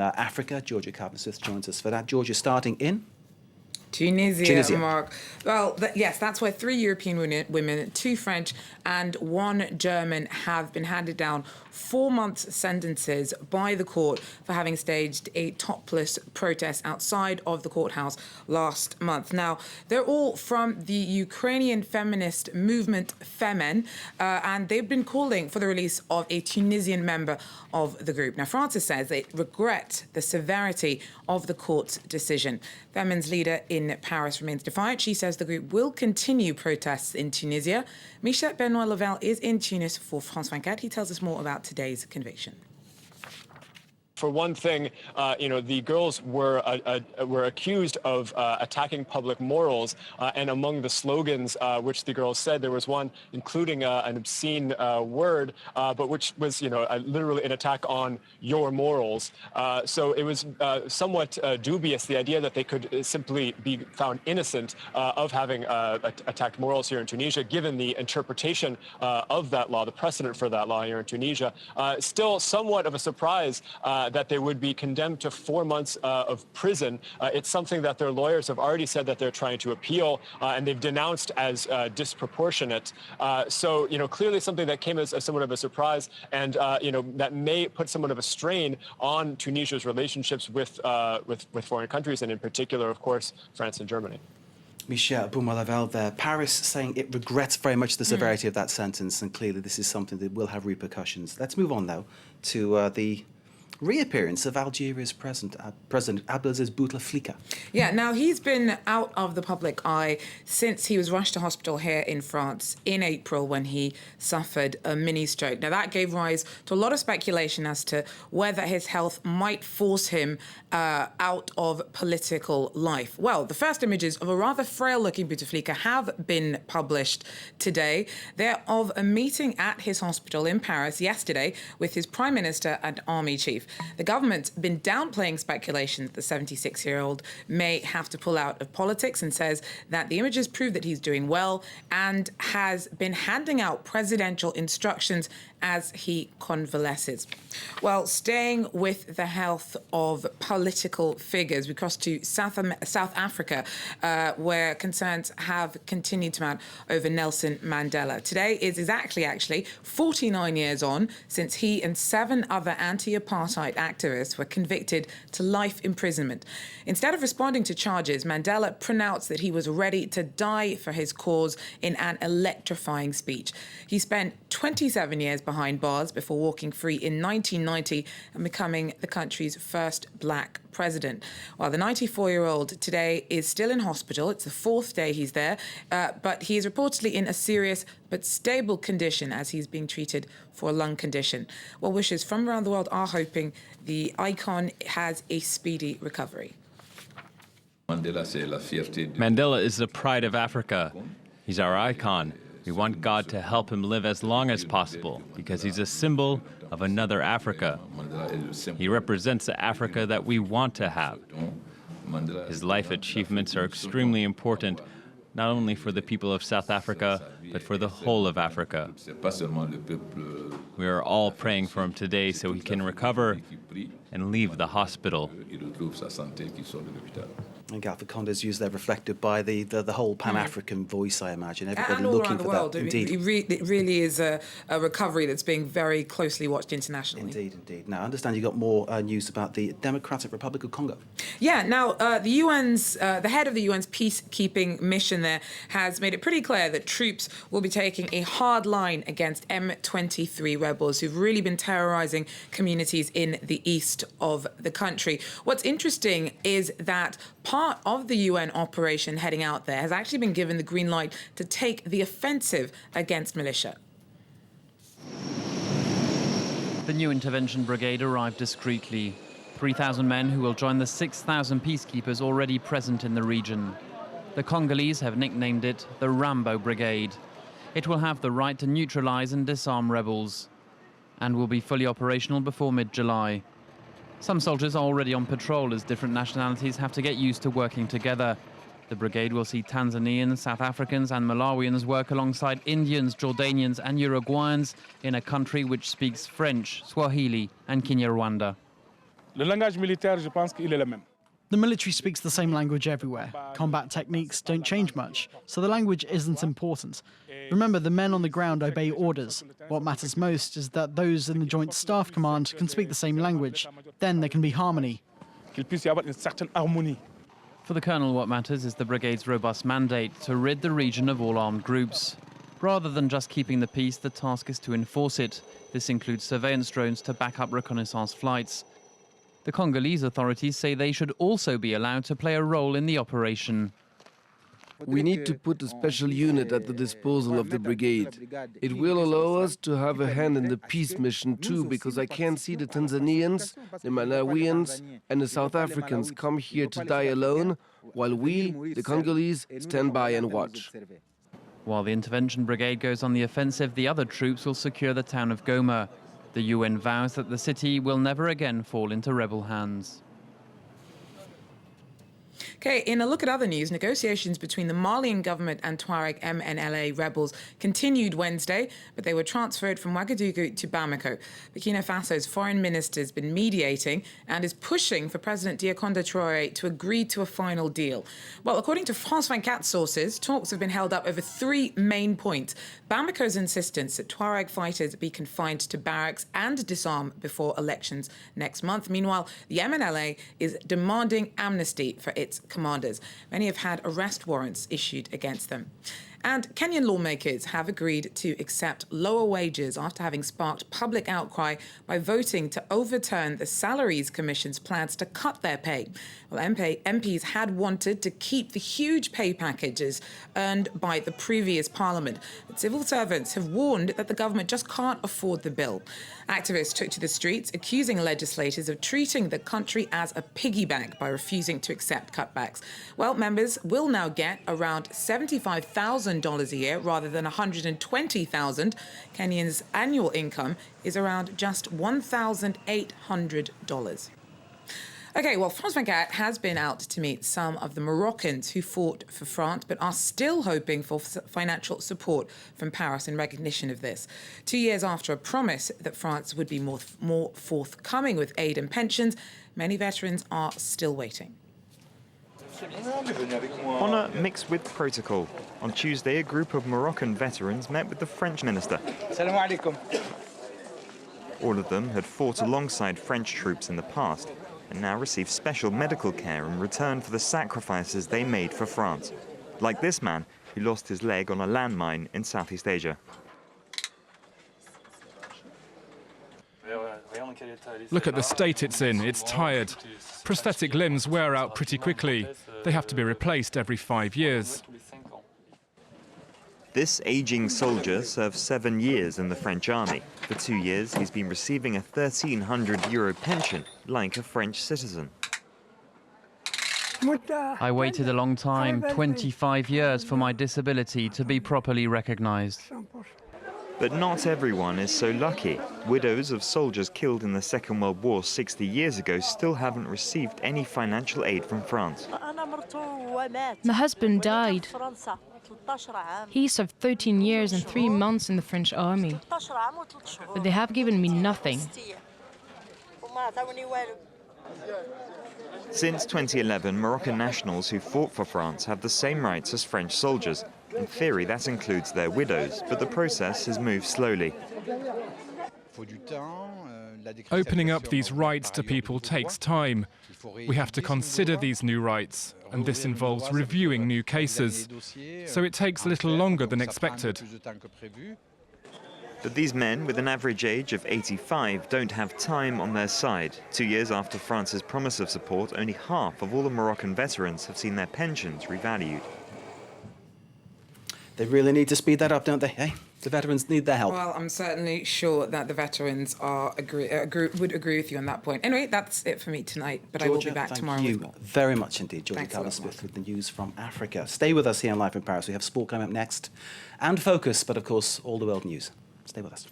Africa. Georgia Carpenter-Smith joins us for that. Georgia, starting in Tunisia. Mark. Well, yes, that's where 3 European women, 2 French and 1 German have been handed down 4-month sentences by the court for having staged a topless protest outside of the courthouse last month. Now, they're all from the Ukrainian feminist movement Femen, and they've been calling for the release of a Tunisian member of the group. Now, Francis says they regret the severity of the court's decision. Femen's leader in Paris remains defiant. She says the group will continue protests in Tunisia. Michel Benoit Lavelle is in Tunis for France 24. He tells us more about today's conviction. For one thing, the girls were accused of attacking public morals, and among the slogans which the girls said, there was one including an obscene word, but which was, literally an attack on your morals. So it was somewhat dubious, the idea that they could simply be found innocent of having attacked morals here in Tunisia, given the interpretation of that law, the precedent for that law here in Tunisia. Still somewhat of a surprise that they would be condemned to 4 months of prison. It's something that their lawyers have already said that they're trying to appeal, and they've denounced as disproportionate. So, clearly something that came as somewhat of a surprise, and, that may put somewhat of a strain on Tunisia's relationships with foreign countries, and in particular, of course, France and Germany. Michel Benoit Lavelle there. Paris saying it regrets very much the severity of that sentence, and clearly this is something that will have repercussions. Let's move on now to the reappearance of Algeria's President Abdelaziz Bouteflika. Yeah, now he's been out of the public eye since he was rushed to hospital here in France in April when he suffered a mini stroke. Now that gave rise to a lot of speculation as to whether his health might force him out of political life. Well, the first images of a rather frail-looking Bouteflika have been published today. They're of a meeting at his hospital in Paris yesterday with his Prime Minister and Army Chief. The government's been downplaying speculation that the 76-year-old may have to pull out of politics and says that the images prove that he's doing well and has been handing out presidential instructions as he convalesces. Well, staying with the health of political figures, we cross to South Africa, where concerns have continued to mount over Nelson Mandela. Today is exactly, 49 years on since he and 7 other anti-apartheid activists were convicted to life imprisonment. Instead of responding to charges, Mandela pronounced that he was ready to die for his cause in an electrifying speech. He spent 27 years behind bars before walking free in 1990 and becoming the country's first black president. While the 94-year-old today is still in hospital, it's the 4th day he's there, but he is reportedly in a serious but stable condition as he's being treated for a lung condition. Well wishers from around the world are hoping the icon has a speedy recovery. Mandela is the pride of Africa. He's our icon. We want God to help him live as long as possible because he's a symbol of another Africa. He represents the Africa that we want to have. His life achievements are extremely important, not only for the people of South Africa, but for the whole of Africa. We are all praying for him today so he can recover and leave the hospital. And Alpha Conde's used there, reflected by the whole Pan-African voice, I imagine. Everybody and all looking around the for world. that. Indeed. It really is a recovery that's being very closely watched internationally. Indeed. Now, I understand you got more news about the Democratic Republic of Congo. Yeah, now the head of the UN's peacekeeping mission there has made it pretty clear that troops will be taking a hard line against M23 rebels who've really been terrorizing communities in the east of the country. What's interesting is that part of the UN operation heading out there has actually been given the green light to take the offensive against militia. The new intervention brigade arrived discreetly. 3,000 men who will join the 6,000 peacekeepers already present in the region. The Congolese have nicknamed it the Rambo Brigade. It will have the right to neutralize and disarm rebels and will be fully operational before mid-July. Some soldiers are already on patrol as different nationalities have to get used to working together. The brigade will see Tanzanians, South Africans and Malawians work alongside Indians, Jordanians and Uruguayans in a country which speaks French, Swahili and Kinyarwanda. Le langage militaire, je pense qu'il est le même. The military speaks the same language everywhere. Combat techniques don't change much, so the language isn't important. Remember, the men on the ground obey orders. What matters most is that those in the Joint Staff Command can speak the same language. Then there can be harmony. Qu'il puisse y avoir une certaine harmonie. For the colonel, what matters is the brigade's robust mandate to rid the region of all armed groups. Rather than just keeping the peace, the task is to enforce it. This includes surveillance drones to back up reconnaissance flights. The Congolese authorities say they should also be allowed to play a role in the operation. We need to put a special unit at the disposal of the brigade. It will allow us to have a hand in the peace mission too, because I can't see the Tanzanians, the Malawians and the South Africans come here to die alone, while we, the Congolese, stand by and watch. While the intervention brigade goes on the offensive, the other troops will secure the town of Goma. The UN vows that the city will never again fall into rebel hands. Okay, in a look at other news, negotiations between the Malian government and Tuareg MNLA rebels continued Wednesday, but they were transferred from Ouagadougou to Bamako. Burkina Faso's foreign minister has been mediating and is pushing for President Diokonda Traoré to agree to a final deal. Well, according to France 24 sources, talks have been held up over three main points. Bamako's insistence that Tuareg fighters be confined to barracks and disarm before elections next month. Meanwhile, the MNLA is demanding amnesty for its commanders. Many have had arrest warrants issued against them. And Kenyan lawmakers have agreed to accept lower wages after having sparked public outcry by voting to overturn the Salaries Commission's plans to cut their pay. Well, MPs had wanted to keep the huge pay packages earned by the previous parliament, but civil servants have warned that the government just can't afford the bill. Activists took to the streets, accusing legislators of treating the country as a piggy bank by refusing to accept cutbacks. Well, members will now get around $75,000 a year rather than $120,000. Kenyans' annual income is around just $1,800. Okay, well, France 24 has been out to meet some of the Moroccans who fought for France, but are still hoping for financial support from Paris in recognition of this. 2 years after a promise that France would be more forthcoming with aid and pensions, many veterans are still waiting. Honour mixed with protocol. On Tuesday, a group of Moroccan veterans met with the French minister. All of them had fought alongside French troops in the past and now receive special medical care in return for the sacrifices they made for France. Like this man who lost his leg on a landmine in Southeast Asia. Look at the state it's in. It's tired. Prosthetic limbs wear out pretty quickly. They have to be replaced every 5 years. This aging soldier served 7 years in the French army. For 2 years, he's been receiving a €1,300 pension, like a French citizen. I waited a long time, 25 years, for my disability to be properly recognized. But not everyone is so lucky. Widows of soldiers killed in the Second World War 60 years ago still haven't received any financial aid from France. My husband died. He served 13 years and 3 months in the French army. But they have given me nothing. Since 2011, Moroccan nationals who fought for France have the same rights as French soldiers. In theory, that includes their widows, but the process has moved slowly. Opening up these rights to people takes time. We have to consider these new rights, and this involves reviewing new cases. So it takes a little longer than expected. But these men, with an average age of 85, don't have time on their side. 2 years after France's promise of support, only half of all the Moroccan veterans have seen their pensions revalued. They really need to speed that up, don't they? Hey, the veterans need their help. Well, I'm certainly sure that the veterans would agree with you on that point. Anyway, that's it for me tonight, but Georgia, I will be back tomorrow with more. Thank you very much indeed, Georgia Thanks a lot, Callis-Smith with the news from Africa. Stay with us here on Live in Paris. We have sport coming up next and Focus, but of course, all the world news. Stay with us.